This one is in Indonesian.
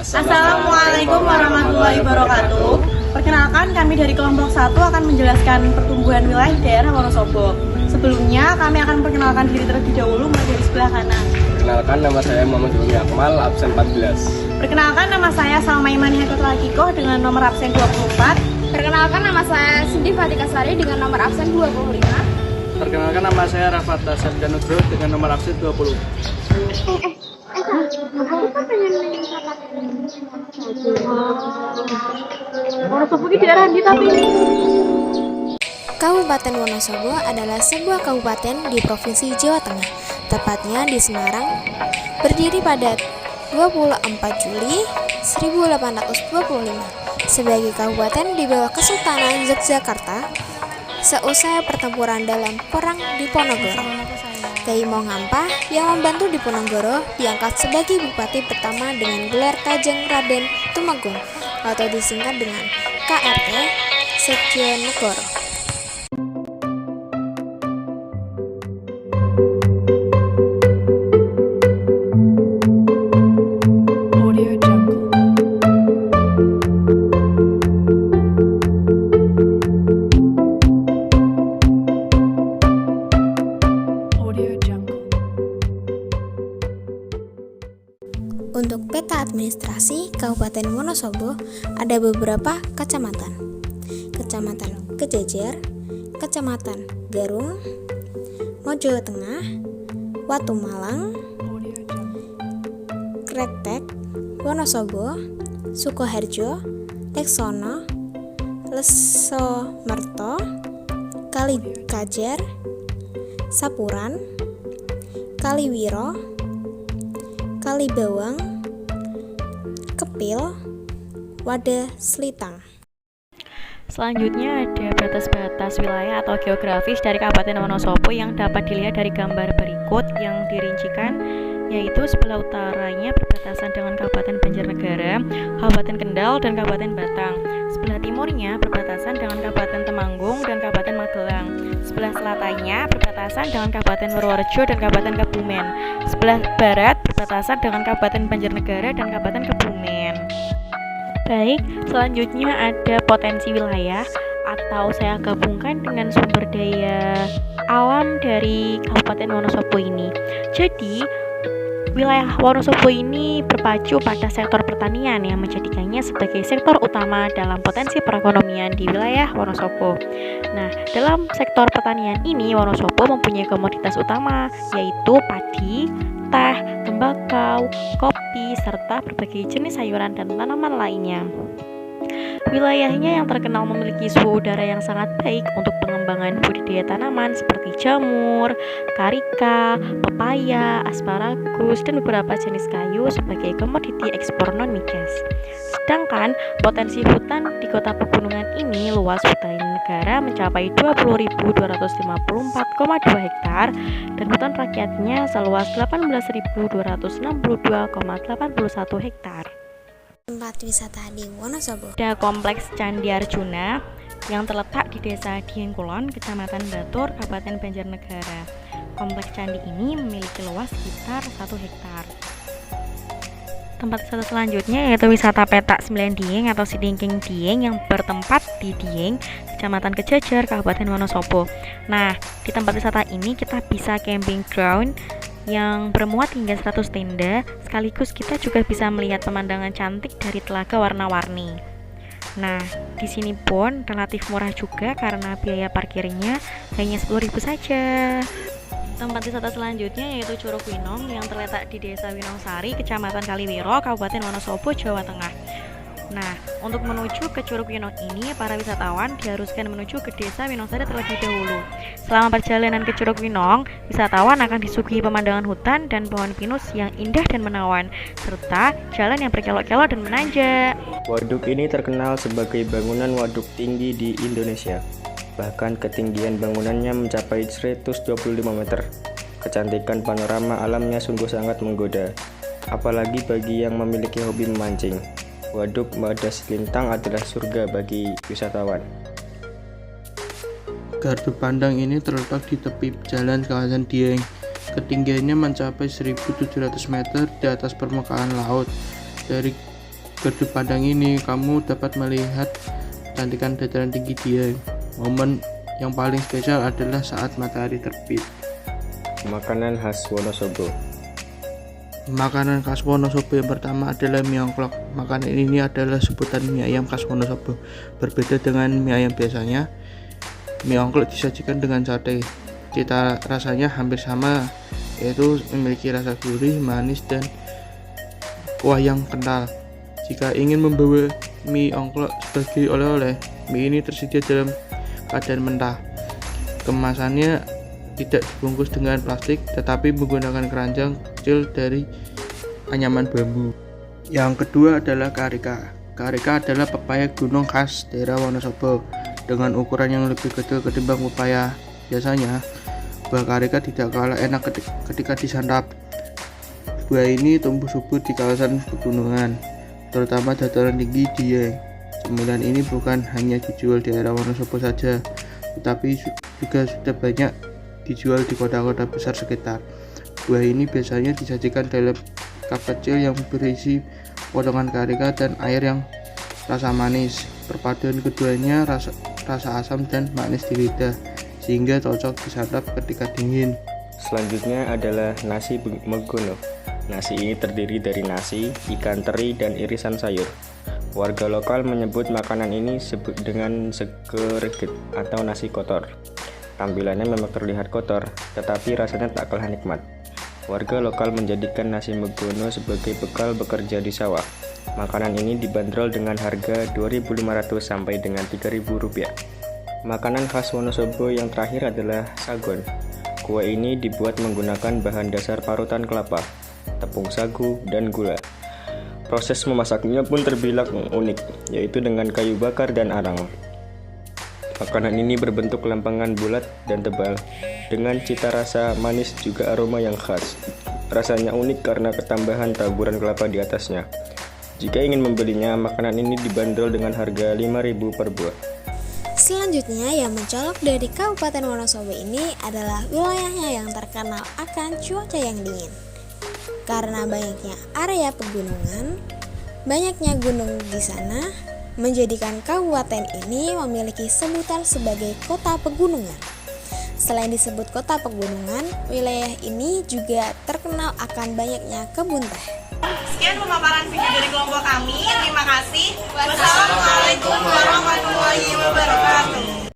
Assalamualaikum warahmatullahi wabarakatuh. Perkenalkan, kami dari kelompok 1 akan menjelaskan pertumbuhan wilayah daerah Wonosobo. Sebelumnya, kami akan memperkenalkan diri terlebih dahulu mulai dari sebelah kanan. Perkenalkan, nama saya Muhammad Zulmi Akmal, absen 14. Perkenalkan, nama saya Salma Imani Hakotul Hakikoh dengan nomor absen 24. Perkenalkan, nama saya Cindy Fatika Sari dengan nomor absen 25. Perkenalkan, nama saya Rafata Sarjanugro dengan nomor absen 20. Aku kan pengen Wonosobo ini daerah di tapi. Kabupaten Wonosobo adalah sebuah kabupaten di Provinsi Jawa Tengah, tepatnya di Semarang, berdiri pada 24 Juli 1825 sebagai kabupaten di bawah Kesultanan Yogyakarta seusai pertempuran dalam Perang Diponegoro. Kyai Mongampah yang membantu Diponegoro diangkat sebagai bupati pertama dengan gelar Kajeng Raden Tumenggung atau disingkat dengan KRT Sedyanegara. Untuk peta administrasi Kabupaten Wonosobo ada beberapa kecamatan. Kecamatan Kejejer, Kecamatan Garung, Mojo Tengah, Watu Malang, Kretek, Wonosobo, Sukoharjo, Leksono, Lesomerto, Kalikajar, Sapuran, Kaliwiro, Kalibawang, Kepil, Wadah Selitang. Selanjutnya ada batas-batas wilayah atau geografis dari Kabupaten Wonosobo yang dapat dilihat dari gambar berikut yang dirincikan, yaitu sebelah utaranya berbatasan dengan Kabupaten Banjarnegara, Kabupaten Kendal, dan Kabupaten Batang. Sebelah timurnya berbatasan dengan Kabupaten Temanggung dan Kabupaten Magelang. Sebelah selatannya berbatasan dengan Kabupaten Purworejo dan Kabupaten Kebumen. Sebelah barat berbatasan dengan Kabupaten Banjarnegara dan Kabupaten Kebumen. Baik, selanjutnya ada potensi wilayah atau saya gabungkan dengan sumber daya alam dari Kabupaten Wonosobo ini. Jadi, wilayah Wonosobo ini berpacu pada sektor pertanian yang menjadikannya sebagai sektor utama dalam potensi perekonomian di wilayah Wonosobo. Nah, dalam sektor pertanian ini Wonosobo mempunyai komoditas utama yaitu padi, teh, tembakau, kopi, serta berbagai jenis sayuran dan tanaman lainnya. Wilayahnya yang terkenal memiliki suhu udara yang sangat baik untuk pengembangan budidaya tanaman seperti jamur, karika, pepaya, asparagus, dan beberapa jenis kayu sebagai komoditi ekspor non-migas. Sedangkan potensi hutan di kota pegunungan ini luas hutan negara mencapai 20.254,2 hektar dan hutan rakyatnya seluas 18.262,81 hektar. Tempat wisata di Wonosobo. Ada Kompleks Candi Arjuna yang terletak di Desa Dieng Kulon, Kecamatan Batur, Kabupaten Banjarnegara. Kompleks candi ini memiliki luas sekitar 1 hektar. Tempat wisata selanjutnya yaitu wisata Petak 9 Dieng atau Sidingking Dieng yang bertempat di Dieng, Kecamatan Kejejer, Kabupaten Wonosobo. Nah, di tempat wisata ini kita bisa camping ground yang bermuat hingga 100 tenda, sekaligus kita juga bisa melihat pemandangan cantik dari telaga warna-warni. Nah, di sini pun relatif murah juga karena biaya parkirnya hanya 10.000 saja. Tempat wisata selanjutnya yaitu Curug Winong yang terletak di Desa Winongsari, Kecamatan Kaliwiro, Kabupaten Wonosobo, Jawa Tengah. Nah, untuk menuju ke Curug Winong ini, para wisatawan diharuskan menuju ke Desa Winongsari terlebih dahulu. Selama perjalanan ke Curug Winong, wisatawan akan disuguhi pemandangan hutan dan pohon pinus yang indah dan menawan, serta jalan yang berkelok-kelok dan menanjak. Waduk ini terkenal sebagai bangunan waduk tinggi di Indonesia. Bahkan ketinggian bangunannya mencapai 125 meter. Kecantikan panorama alamnya sungguh sangat menggoda, apalagi bagi yang memiliki hobi memancing. Waduk Wadah Selitang adalah surga bagi wisatawan. Gardu pandang ini terletak di tepi jalan kawasan Dieng. Ketinggiannya mencapai 1.700 meter di atas permukaan laut. Dari Kedua Padang ini kamu dapat melihat kecantikan dataran tinggi Dieng. Momen yang paling spesial adalah saat matahari terbit. Makanan khas Wonosobo. Makanan khas Wonosobo yang pertama adalah mie ongklok. Makanan ini adalah sebutan mie ayam khas Wonosobo. Berbeda dengan mie ayam biasanya, mie ongklok disajikan dengan sate. Cita rasanya hampir sama, yaitu memiliki rasa gurih, manis, dan kuah yang kental. Jika ingin membawa mie ongklok sebagai oleh-oleh, mie ini tersedia dalam keadaan mentah. Kemasannya tidak dibungkus dengan plastik, tetapi menggunakan keranjang kecil dari anyaman bambu. Yang kedua adalah karika. Karika adalah pepaya gunung khas daerah Wonosobo dengan ukuran yang lebih kecil ketimbang pepaya biasanya. Buah karika tidak kalah enak ketika disantap. Buah ini tumbuh subur di kawasan pegunungan, terutama dataran tinggi Dieng. Cemilan ini bukan hanya dijual di daerah Wonosobo saja, tetapi juga sudah banyak dijual di kota-kota besar sekitar. Buah ini biasanya disajikan dalam cup kecil yang berisi potongan karika dan air yang rasa manis. Perpaduan keduanya rasa asam dan manis di lidah, sehingga cocok disantap ketika dingin. Selanjutnya adalah nasi megono. Nasi ini terdiri dari nasi, ikan teri, dan irisan sayur. Warga lokal menyebut makanan ini dengan segereget atau nasi kotor. Tampilannya memang terlihat kotor, tetapi rasanya tak kalah nikmat. Warga lokal menjadikan nasi megono sebagai bekal bekerja di sawah. Makanan ini dibanderol dengan harga Rp2.500 sampai dengan Rp3.000. Makanan khas Wonosobo yang terakhir adalah sagon. Kue ini dibuat menggunakan bahan dasar parutan kelapa, tepung sagu, dan gula. Proses memasaknya pun terbilang unik, yaitu dengan kayu bakar dan arang. Makanan ini berbentuk lempengan bulat dan tebal, dengan cita rasa manis juga aroma yang khas. Rasanya unik karena ketambahan taburan kelapa di atasnya. Jika ingin membelinya, makanan ini dibanderol dengan harga Rp5.000 per buah. Selanjutnya yang mencolok dari Kabupaten Wonosobo ini adalah wilayahnya yang terkenal akan cuaca yang dingin. Karena banyaknya area pegunungan, banyaknya gunung di sana, menjadikan kabupaten ini memiliki sebutan sebagai kota pegunungan. Selain disebut kota pegunungan, wilayah ini juga terkenal akan banyaknya kebun teh. Sekian pemaparan video dari kelompok